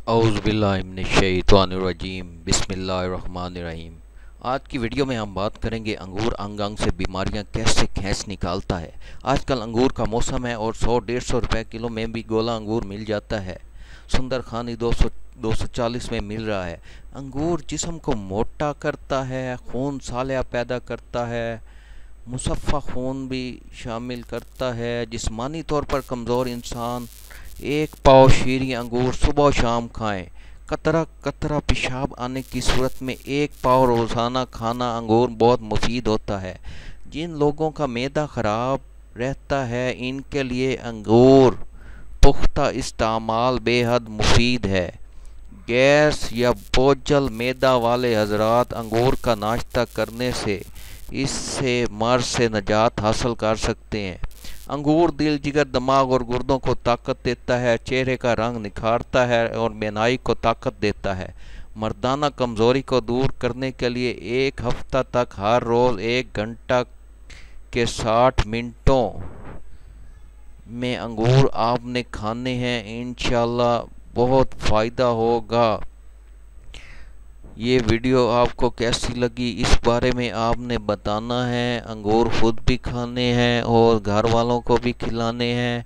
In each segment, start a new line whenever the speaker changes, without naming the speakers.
اعوذ باللہ من الشیطان الرجیم بسم اللہ الرحمن الرحیم۔ آج کی ویڈیو میں ہم بات کریں گے انگور انگ انگ سے بیماریاں کیسے کھینچ نکالتا ہے۔ آج کل انگور کا موسم ہے اور 100-150 روپے کلو میں بھی گولا انگور مل جاتا ہے۔ سندر خانی 240 میں مل رہا ہے۔ انگور جسم کو موٹا کرتا ہے، خون سالیہ پیدا کرتا ہے، مصفہ خون بھی شامل کرتا ہے۔ جسمانی طور پر کمزور انسان 1 پاؤ شیریں انگور صبح و شام کھائیں۔ قطرہ قطرہ پیشاب آنے کی صورت میں 1 پاؤ روزانہ کھانا انگور بہت مفید ہوتا ہے۔ جن لوگوں کا معدہ خراب رہتا ہے ان کے لیے انگور پختہ استعمال بے حد مفید ہے۔ گیس یا بوجھل معدہ والے حضرات انگور کا ناشتہ کرنے سے اس سے مرض سے نجات حاصل کر سکتے ہیں۔ انگور دل، جگر، دماغ اور گردوں کو طاقت دیتا ہے، چہرے کا رنگ نکھارتا ہے اور بینائی کو طاقت دیتا ہے۔ مردانہ کمزوری کو دور کرنے کے لیے 1 ہفتہ تک ہر روز 1 گھنٹہ کے 60 منٹوں میں انگور آپ نے کھانے ہیں، انشاءاللہ بہت فائدہ ہوگا۔ یہ ویڈیو آپ کو کیسی لگی اس بارے میں آپ نے بتانا ہے۔ انگور خود بھی کھانے ہیں اور گھر والوں کو بھی کھلانے ہیں۔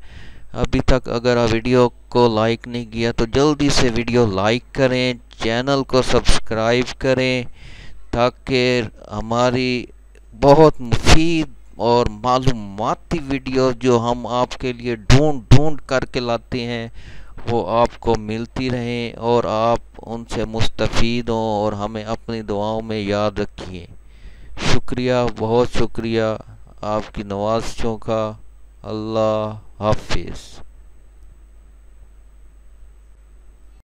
ابھی تک اگر ویڈیو کو لائک نہیں کیا تو جلدی سے ویڈیو لائک کریں، چینل کو سبسکرائب کریں تاکہ ہماری بہت مفید اور معلوماتی ویڈیو جو ہم آپ کے لیے ڈھونڈ کر کے لاتے ہیں وہ آپ کو ملتی رہیں اور آپ ان سے مستفید ہوں اور ہمیں اپنی دعاؤں میں یاد رکھیے۔ شکریہ، بہت شکریہ آپ کی نوازشوں کا۔ اللہ حافظ۔